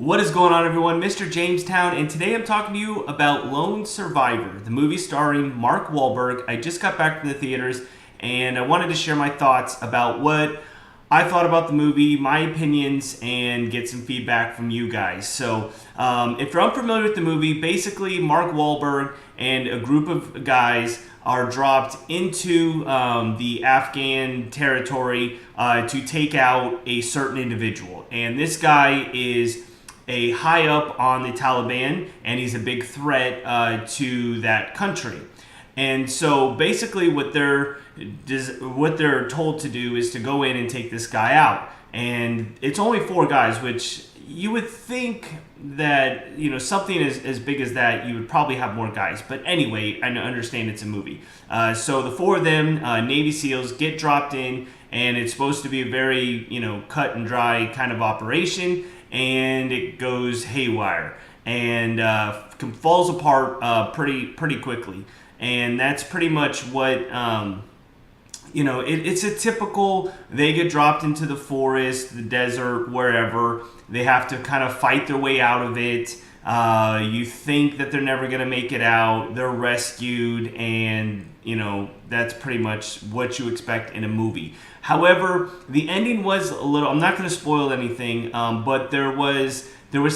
What is going on, everyone? Mr. JameZtown, and today I'm talking to you about Lone Survivor, the movie starring Mark Wahlberg. I just got back from the theaters, and I wanted to share my thoughts about what I thought about the movie, my opinions, and get some feedback from you guys. So, if you're unfamiliar with the movie, basically Mark Wahlberg and a group of guys are dropped into the Afghan territory to take out a certain individual. And this guy is a high up on the Taliban, and he's a big threat to that country. And so basically what they're told to do is to go in and take this guy out. And it's only 4 guys, which you would think that, something as big as that, you would probably have more guys. But anyway, I understand it's a movie. So the 4 of them, Navy SEALs, get dropped in, and it's supposed to be a very, cut and dry kind of operation, and it goes haywire and falls apart pretty quickly. And that's pretty much what, it's a typical, they get dropped into the forest, the desert, wherever. They have to kind of fight their way out of it. You think that they're never going to make it out. They're rescued, and, that's pretty much what you expect in a movie. However, the ending was a little, I'm not going to spoil anything, but there was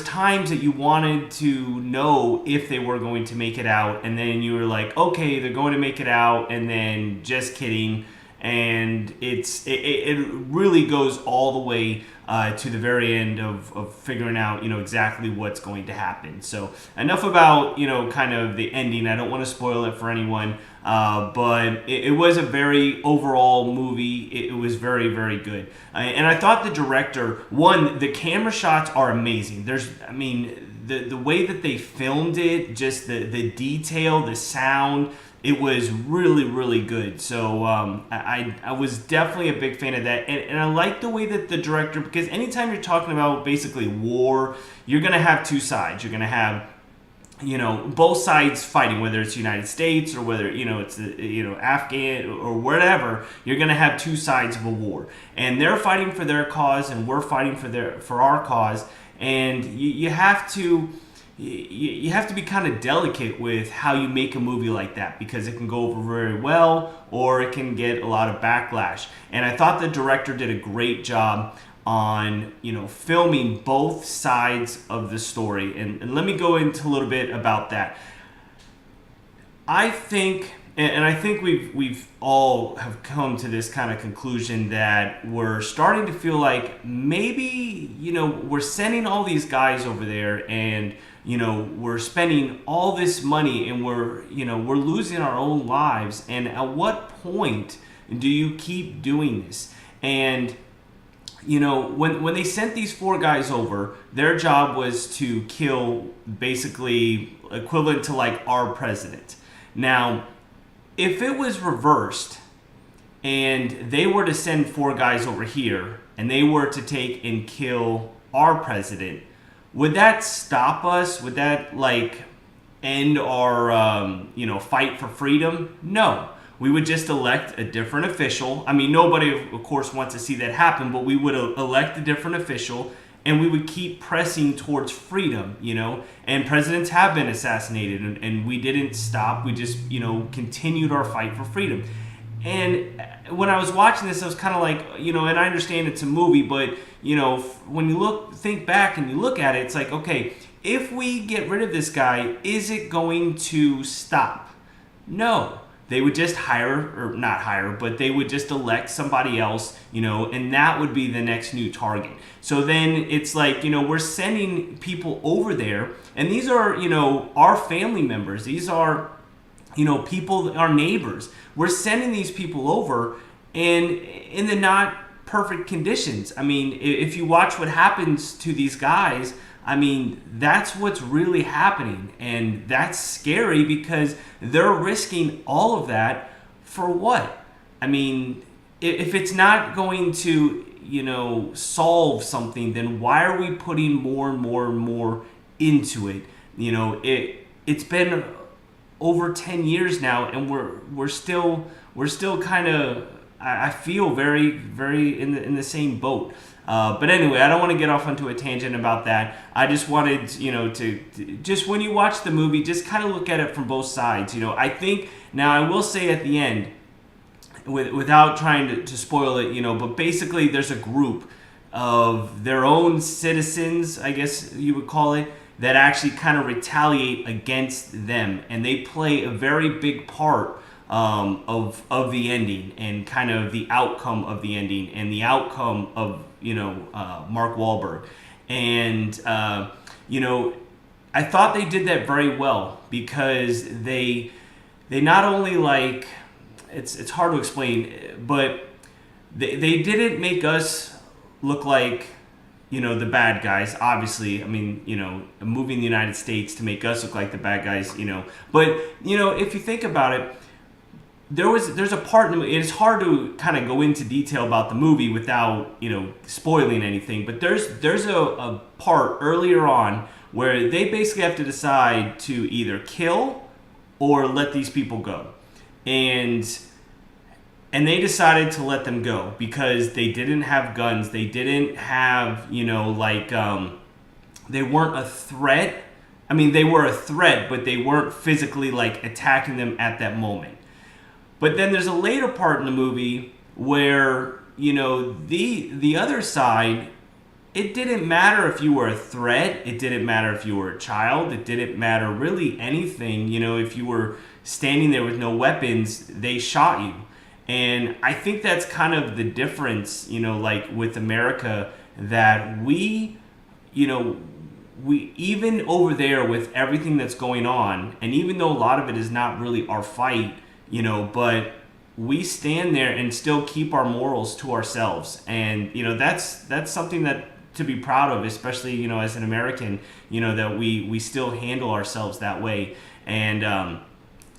times that you wanted to know if they were going to make it out, and then you were like, okay, they're going to make it out, and then just kidding. And it really goes all the way to the very end of figuring out, exactly what's going to happen. So enough about, kind of the ending. I don't want to spoil it for anyone, but it was a very overall movie. It was very, very good. And I thought the director, the camera shots are amazing. The way that they filmed it, just the detail, the sound, it was really, really good. So I was definitely a big fan of that. And I like the way that the director, because anytime you're talking about basically war, you're going to have 2 sides. You're going to have, both sides fighting, whether it's the United States or whether, it's the, Afghan or whatever. You're going to have 2 sides of a war. And they're fighting for their cause, and we're fighting for our cause. And you have to be kind of delicate with how you make a movie like that, because it can go over very well or it can get a lot of backlash. And I thought the director did a great job on filming both sides of the story. And let me go into a little bit about that. I think we've all have come to this kind of conclusion that we're starting to feel like maybe we're sending all these guys over there, and we're spending all this money, and we're losing our own lives. And at what point do you keep doing this? And when they sent these 4 guys over, their job was to kill, basically equivalent to like our president. Now, if it was reversed and they were to send 4 guys over here and they were to take and kill our president, would that stop us? Would that end our fight for freedom? No. We would just elect a different official. I mean, nobody, of course, wants to see that happen, but we would elect a different official, and we would keep pressing towards freedom, And presidents have been assassinated, and we didn't stop. We just, continued our fight for freedom. And when I was watching this, I was kind of like, and I understand it's a movie, but, when you think back and you look at it, it's like, okay, if we get rid of this guy, is it going to stop? No. They would just but they would just elect somebody else, and that would be the next new target. So then it's like, we're sending people over there, and these are, our family members. These are, people, our neighbors. We're sending these people over, and in the not perfect conditions. I mean, if you watch what happens to these guys, I mean, that's what's really happening, and that's scary because they're risking all of that for what? I mean, if it's not going to, solve something, then why are we putting more and more and more into it? It's been over 10 years now, and we're still kind of, I feel very, very in the same boat. But anyway, I don't want to get off onto a tangent about that. I just wanted, to just when you watch the movie, just kind of look at it from both sides. I think, now I will say at the end, without trying to spoil it, but basically there's a group of their own citizens, I guess you would call it, that actually kind of retaliate against them, and they play a very big part of the ending and kind of the outcome of the ending and the outcome of Mark Wahlberg. And I thought they did that very well, because they not only, like, it's hard to explain, but they didn't make us look like the bad guys. Obviously, I mean, a movie in the United States to make us look like the bad guys, but if you think about it, there's a part in the movie. It's hard to kind of go into detail about the movie without spoiling anything, but there's a part earlier on where they basically have to decide to either kill or let these people go, and they decided to let them go because they didn't have guns. They didn't have, they weren't a threat. I mean, they were a threat, but they weren't physically, like, attacking them at that moment. But then there's a later part in the movie where, the other side, it didn't matter if you were a threat. It didn't matter if you were a child. It didn't matter really anything. If you were standing there with no weapons, they shot you. And I think that's kind of the difference, like with America, that we even over there with everything that's going on, and even though a lot of it is not really our fight, but we stand there and still keep our morals to ourselves. And, that's something that to be proud of, especially, as an American, that we still handle ourselves that way. And,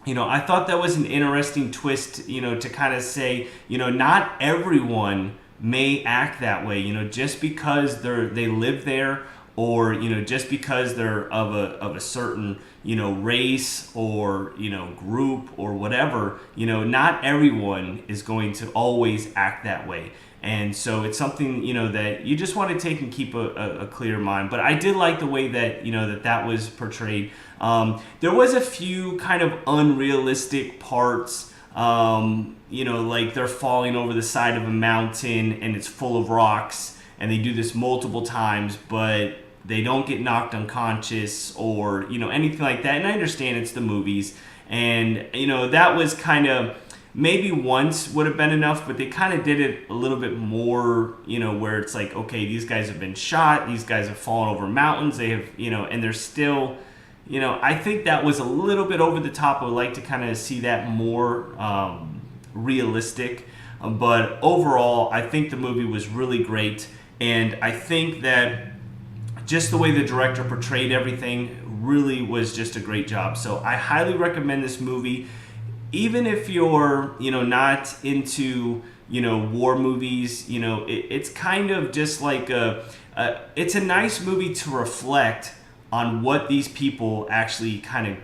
I thought that was an interesting twist, to kind of say, not everyone may act that way, just because they live there, or, just because they're of a certain, race or, group or whatever, not everyone is going to always act that way. And so it's something, that you just want to take and keep a clear mind. But I did like the way that, that was portrayed. There was a few kind of unrealistic parts, like they're falling over the side of a mountain and it's full of rocks, and they do this multiple times, but they don't get knocked unconscious or, anything like that. And I understand it's the movies, and, that was kind of, maybe once would have been enough, but they kind of did it a little bit more, where it's like, okay, these guys have been shot, these guys have fallen over mountains, they have, and they're still, I think that was a little bit over the top. I would like to kind of see that more realistic. But overall, I think the movie was really great, and I think that just the way the director portrayed everything really was just a great job. So I highly recommend this movie. Even if you're, not into, war movies, it's kind of just like it's a nice movie to reflect on what these people actually kind of,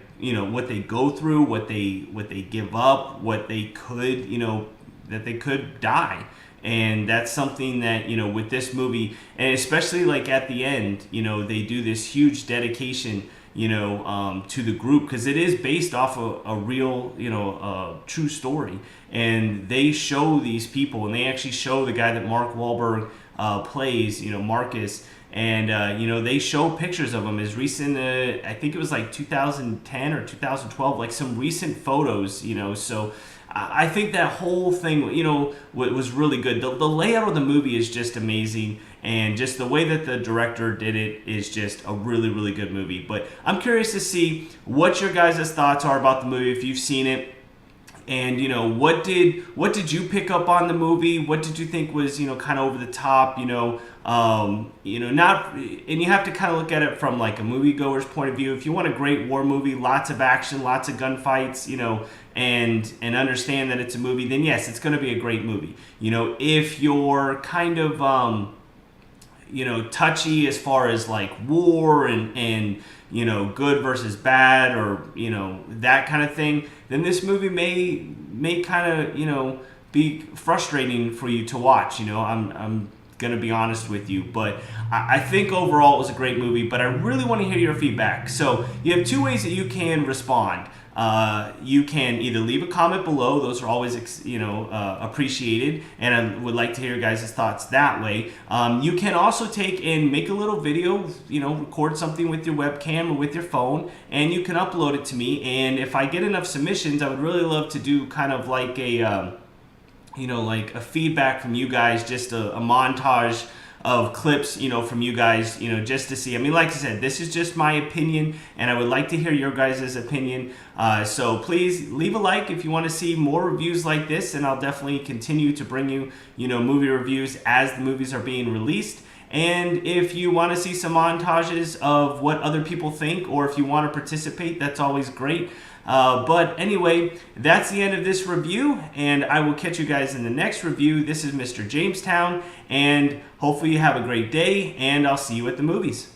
what they go through, what they give up, what they could, that they could die. And that's something that, with this movie, and especially like at the end, they do this huge dedication, to the group, because it is based off of a real, true story. And they show these people, and they actually show the guy that Mark Wahlberg plays, Marcus, and, they show pictures of him as recent, I think it was like 2010 or 2012, like some recent photos, so I think that whole thing, was really good. The layout of the movie is just amazing, and just the way that the director did it is just a really, really good movie. But I'm curious to see what your guys' thoughts are about the movie, if you've seen it. And, what did you pick up on the movie? What did you think was, kind of over the top, not, and you have to kind of look at it from like a moviegoer's point of view. If you want a great war movie, lots of action, lots of gunfights, and understand that it's a movie, then yes, it's going to be a great movie. If you're kind of, touchy as far as like war and good versus bad, or, that kind of thing, then this movie may kind of, be frustrating for you to watch. I'm gonna be honest with you. But I think overall it was a great movie, but I really want to hear your feedback. So you have two ways that you can respond. You can either leave a comment below; those are always, appreciated, and I would like to hear your guys' thoughts that way. You can also take and make a little video, record something with your webcam or with your phone, and you can upload it to me. And if I get enough submissions, I would really love to do kind of like a, like a feedback from you guys, just a montage of clips, from you guys, just to see. I mean, like I said, this is just my opinion, and I would like to hear your guys' opinion. So please leave a like if you want to see more reviews like this, and I'll definitely continue to bring you, movie reviews as the movies are being released. And if you want to see some montages of what other people think, or if you want to participate, that's always great. But anyway, that's the end of this review, and I will catch you guys in the next review. This is Mr. JameZtown, and hopefully you have a great day, and I'll see you at the movies.